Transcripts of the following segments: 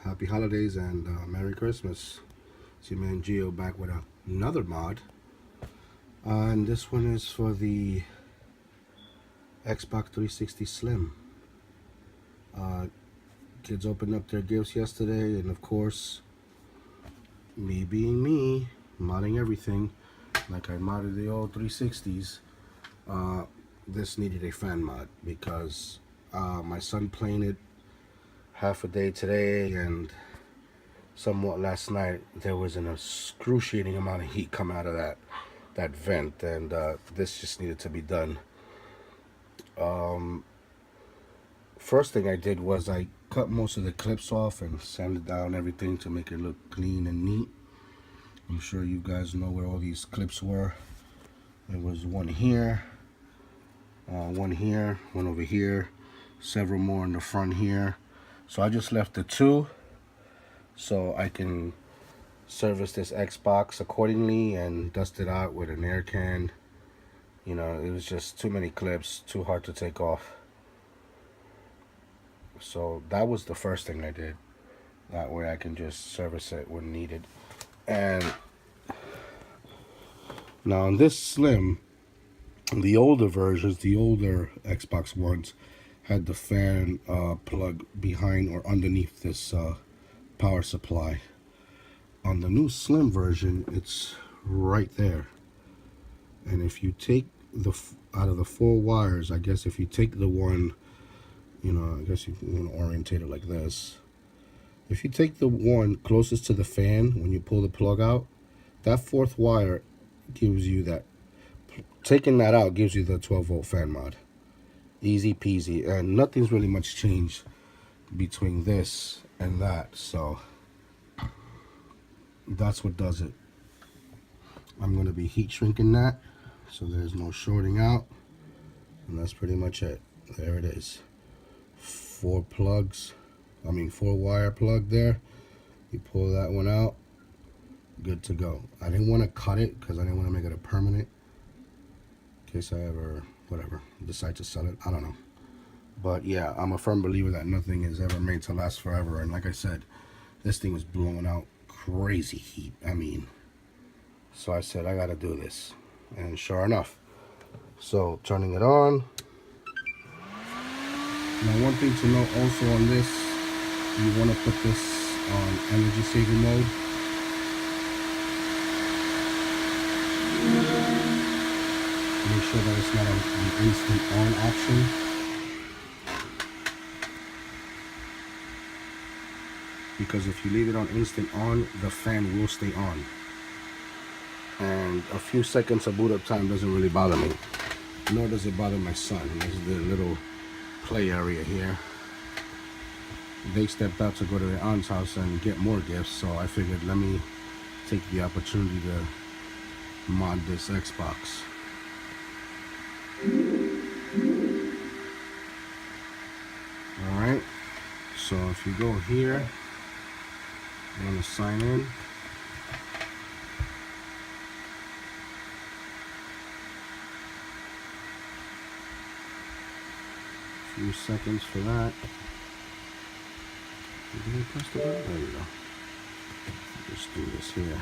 Happy holidays and Merry Christmas. It's your man Geo back with another mod. And this one is for the Xbox 360 Slim. Uh, Kids opened up their gifts yesterday, and of course, me being me, modding everything like I modded the old 360s. This needed a fan mod because my son playing it half a day today and somewhat last night. There was an excruciating amount of heat coming out of that vent, and this just needed to be done. First thing I did was I cut most of the clips off and sanded down everything to make it look clean and neat. I'm sure you guys know where all these clips were. There was one here, one over here, several more in the front here. So I just left the two so I can service this Xbox accordingly and dust it out with an air can. You know, it was just too many clips, too hard to take off. So that was the first thing I did. That way I can just service it when needed. And now on this Slim, the older versions, the older Xbox Ones, had the fan plug behind or underneath this power supply. On the new Slim version, it's right there. And if you take out of the four wires, I guess if you take the one, you know, I guess you want to orientate it like this. If you take the one closest to the fan when you pull the plug out, that fourth wire gives you that. Taking that out gives you the 12-volt fan mod. Easy peasy, and nothing's really much changed between this and that, so that's what does it. I'm going to be heat shrinking that so there's no shorting out, and that's pretty much it. There it is. Four wire plug there. You pull that one out, good to go. I didn't want to cut it because I didn't want to make it a permanent in case I ever decide to sell it. I don't know, but yeah, I'm a firm believer that nothing is ever made to last forever. And like I said, this thing was blowing out crazy heat. I mean, so I said I gotta do this, and sure enough, so turning it on. Now, one thing to note also on this, you want to put this on energy saving mode. Make sure that it's not an instant on option. Because if you leave it on instant on, the fan will stay on. And a few seconds of boot up time doesn't really bother me. Nor does it bother my son. There's the little play area here. They stepped out to go to their aunt's house and get more gifts, so I figured let me take the opportunity to mod this Xbox. Alright, so if you go here, you want to sign in. Few seconds for that. Did I press the button? There you go. Just do this here.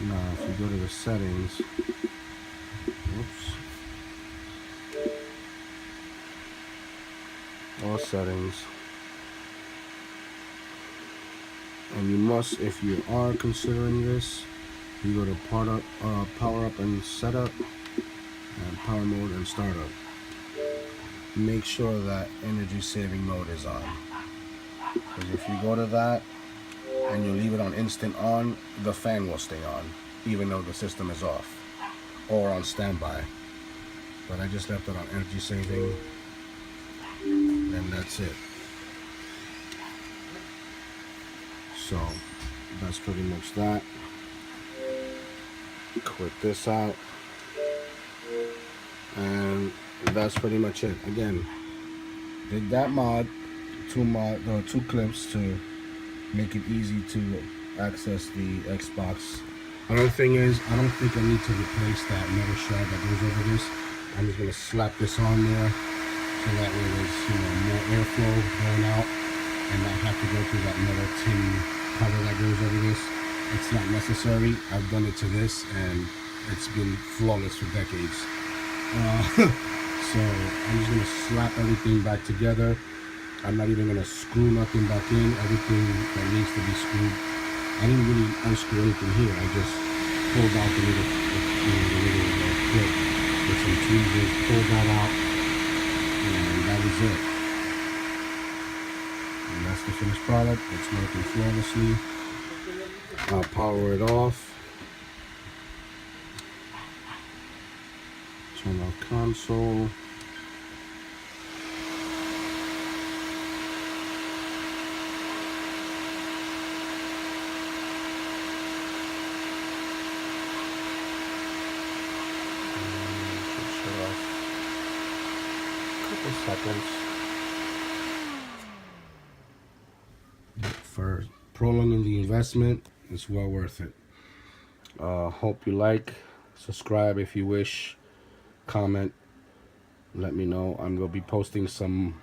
Now, if you go to the settings, all settings. And you must, if you are considering this, you go to power up and setup, and power mode and startup. Make sure that energy saving mode is on. Because if you go to that and you leave it on instant on, the fan will stay on, even though the system is off or on standby. But I just left it on energy saving, and that's it. So that's pretty much that. Quit this out, and that's pretty much it. Again, did that mod, two clips to make it easy to access the Xbox. Another thing is, I don't think I need to replace that metal shroud that goes over this. I'm just gonna slap this on there so that way there's, you know, more airflow going out and not have to go through that metal tin cover that goes over this. It's not necessary. I've done it to this and it's been flawless for decades. So I'm just gonna slap everything back together. I'm not even gonna screw nothing back in. Everything that needs to be screwed. I didn't really unscrew anything here. I just pulled out the little clip with some tweezers, pulled that out, and that was it. And that's the finished product. It's working flawlessly. I'll power it off. Turn off console. Shut off. Couple seconds. For prolonging the investment, it's well worth it. Hope you like. Subscribe if you wish. Comment. Let me know. I'm gonna be posting some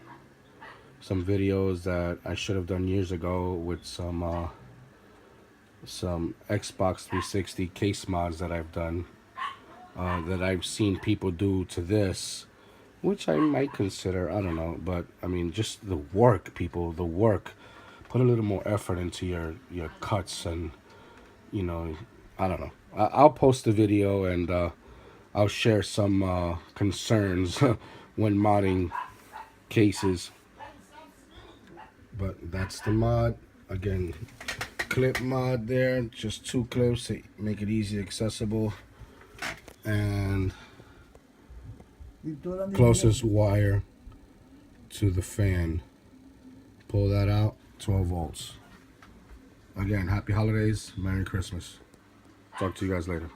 videos that I should have done years ago with some Xbox 360 case mods that I've done, that I've seen people do to this, which I might consider. I don't know, but I mean, just the work, people, the work. Put a little more effort into your cuts, and you know, I don't know. I'll post the video and I'll share some concerns when modding cases. But that's the mod. Again, clip mod there, just 2 clips to make it easy accessible, and closest wire to the fan. Pull that out, 12 volts. Again, happy holidays, Merry Christmas. Talk to you guys later.